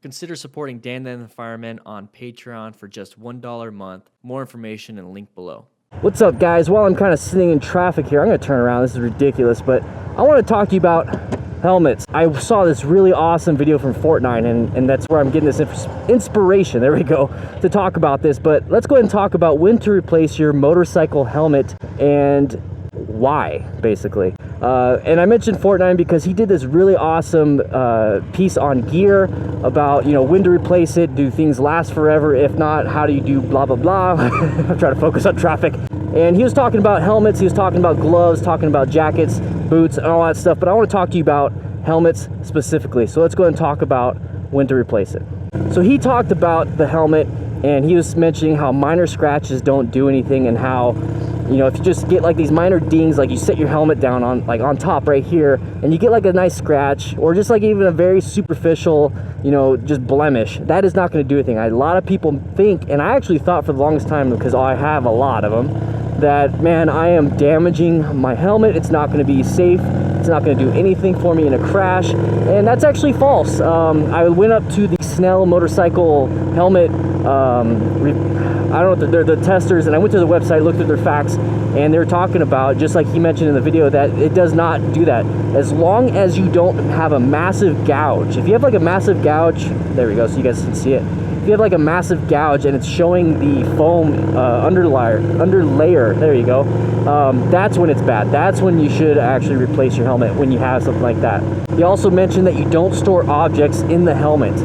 Consider supporting Dan the Fireman on Patreon for just $1 a month. More information in the link below. What's up, guys? While I'm kind of sitting in traffic here, I'm going to turn around. This is ridiculous, but I want to talk to you about helmets. I saw this really awesome video from Fortnite, and that's where I'm getting this inspiration, there we go, to talk about this. But let's go ahead and talk about when to replace your motorcycle helmet and why, basically. And I mentioned Fortnite because he did this really awesome piece on gear about, you know, when to replace it, do things last forever, if not, how do you do blah blah blah. I'm trying to focus on traffic. And he was talking about helmets, he was talking about gloves, talking about jackets, boots, and all that stuff, but I want to talk to you about helmets specifically. So let's go ahead and talk about when to replace it. So he talked about the helmet, and he was mentioning how minor scratches don't do anything, and how, you know, if you just get like these minor dings, like you set your helmet down on, like on top right here, and you get like a nice scratch, or just like even a very superficial, you know, just blemish, that is not going to do anything. A lot of people think, and I actually thought for the longest time, because I have a lot of them, that, man, I am damaging my helmet, it's not going to be safe, it's not going to do anything for me in a crash, and that's actually false. I went up to the S.M.A.R.T motorcycle helmet, I don't know, they're the testers, and I went to the website, looked at their facts, and they're talking about, just like he mentioned in the video, that it does not do that. As long as you don't have a massive gouge. If you have like a massive gouge, there we go, so you guys can see it. If you have like a massive gouge and it's showing the foam underlayer, there you go, that's when it's bad. That's when you should actually replace your helmet, when you have something like that. He also mentioned that you don't store objects in the helmet.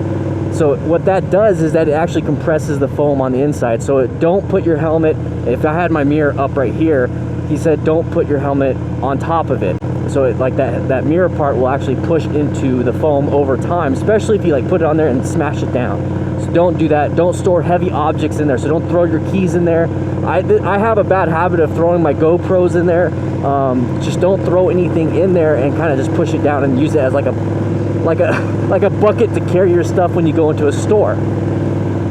So what that does is that it actually compresses the foam on the inside. So don't put your helmet, if I had my mirror up right here, he said don't put your helmet on top of it. So it, like that mirror part will actually push into the foam over time, especially if you like put it on there and smash it down. So don't do that. Don't store heavy objects in there. So don't throw your keys in there. I have a bad habit of throwing my GoPros in there. Just don't throw anything in there and kind of just push it down and use it as like a bucket to carry your stuff when you go into a store.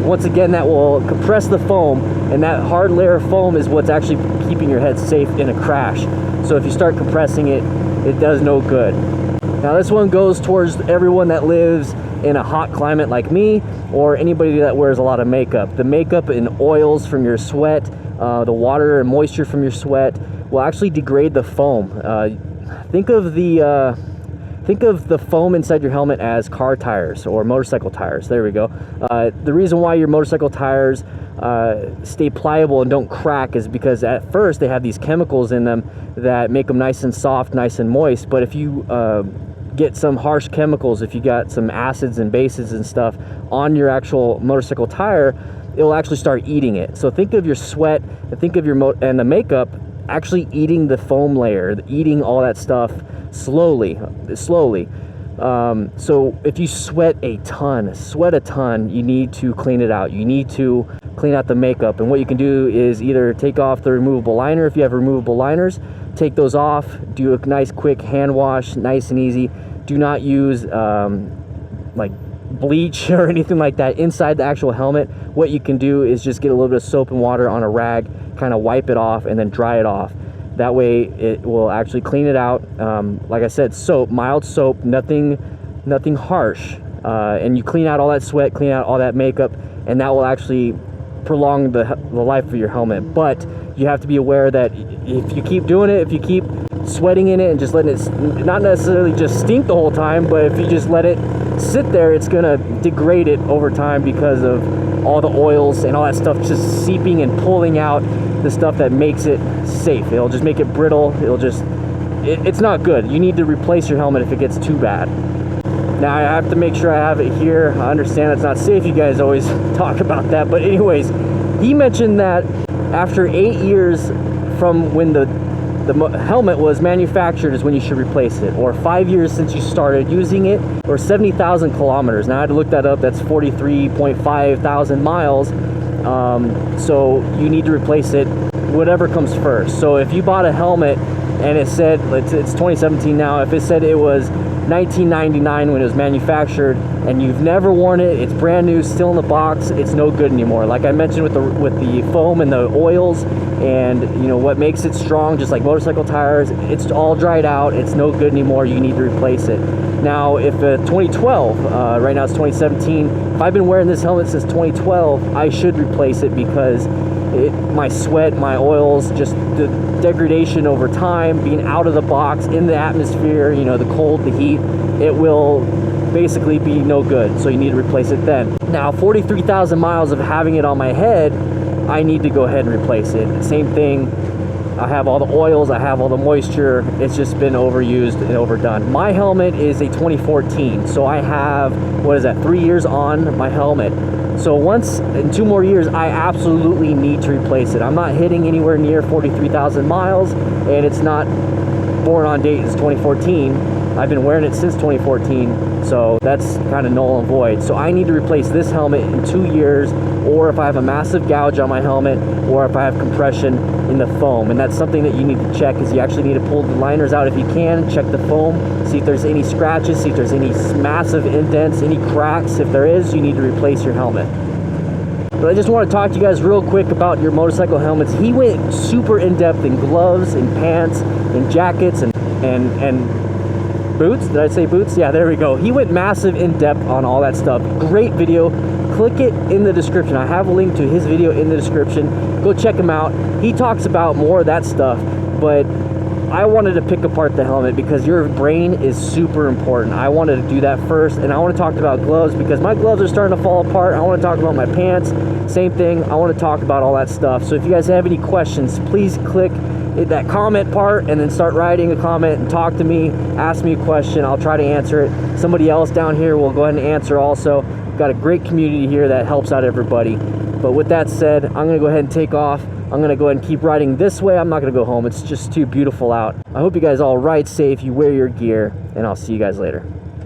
Once again, that will compress the foam, and that hard layer of foam is what's actually keeping your head safe in a crash. So if you start compressing it, it does no good. Now this one goes towards everyone that lives in a hot climate like me, or anybody that wears a lot of makeup. The makeup and oils from your sweat, the water and moisture from your sweat will actually degrade the foam. Think of the foam inside your helmet as car tires or motorcycle tires. There we go. The reason why your motorcycle tires stay pliable and don't crack is because at first they have these chemicals in them that make them nice and soft, nice and moist. But if you get some harsh chemicals, if you got some acids and bases and stuff on your actual motorcycle tire, it will actually start eating it. So think of your sweat, think of your and the makeup actually eating the foam layer, eating all that stuff slowly. So if you sweat a ton, you need to clean it out. You need to clean out the makeup, and what you can do is either take off the removable liner. If you have removable liners, take those off, do a nice quick hand wash, nice and easy. Do not use like bleach or anything like that inside the actual helmet. What you can do is just get a little bit of soap and water on a rag, kind of wipe it off, and then dry it off. That way it will actually clean it out. Like I said, soap, mild soap, nothing harsh, and you clean out all that sweat, clean out all that makeup, and that will actually prolong the life of your helmet. But you have to be aware that if you keep doing it, if you keep sweating in it and just letting it not necessarily just stink the whole time, but if you just let it sit there, it's gonna degrade it over time because of all the oils and all that stuff just seeping and pulling out the stuff that makes it safe. It'll just make it brittle. It's not good. You need to replace your helmet if it gets too bad. Now I have to make sure I have it here. I understand it's not safe. You guys always talk about that, but anyways, he mentioned that after 8 years from when the helmet was manufactured is when you should replace it, or 5 years since you started using it, or 70,000 kilometers. Now I had to look that up. That's 43.5 thousand miles. So you need to replace it, whatever comes first. So if you bought a helmet and it said, it's 2017 now, if it said it was 1999 when it was manufactured and you've never worn it, it's brand new, still in the box, it's no good anymore. Like I mentioned with the foam and the oils and you know what makes it strong, just like motorcycle tires, it's all dried out, it's no good anymore. You need to replace it. Now, if 2012, right now it's 2017, if I've been wearing this helmet since 2012, I should replace it because my sweat, my oils, just the degradation over time, being out of the box, in the atmosphere, you know, the cold, the heat, it will basically be no good. So you need to replace it then. Now, 43,000 miles of having it on my head, I need to go ahead and replace it. Same thing. I have all the oils, I have all the moisture. It's just been overused and overdone. My helmet is a 2014, so I have, what is that, 3 years on my helmet. So once in 2 more years, I absolutely need to replace it. I'm not hitting anywhere near 43,000 miles, and it's not born on date, it's 2014. I've been wearing it since 2014, so that's kind of null and void. So I need to replace this helmet in 2 years, or if I have a massive gouge on my helmet, or if I have compression in the foam. And that's something that you need to check, is you actually need to pull the liners out if you can, check the foam, see if there's any scratches, see if there's any massive indents, any cracks. If there is, you need to replace your helmet. But I just want to talk to you guys real quick about your motorcycle helmets. He went super in-depth in gloves, in pants, in jackets, and boots. Did I say boots? Yeah, there we go. He went massive in depth on all that stuff. Great video. Click it in the description. I have a link to his video in the description. Go check him out. He talks about more of that stuff, but I wanted to pick apart the helmet because your brain is super important. I wanted to do that first, and I want to talk about gloves because my gloves are starting to fall apart. I want to talk about my pants. Same thing. I want to talk about all that stuff. So if you guys have any questions, please click that comment part and then start writing a comment and talk to me, ask me a question. I'll try to answer it. Somebody else down here will go ahead and answer also. Got a great community here that helps out everybody. But with that said, I'm gonna go ahead and take off. I'm gonna go ahead and keep riding this way. I'm not gonna go home. It's just too beautiful out. I hope you guys all ride safe, you wear your gear, and I'll see you guys later.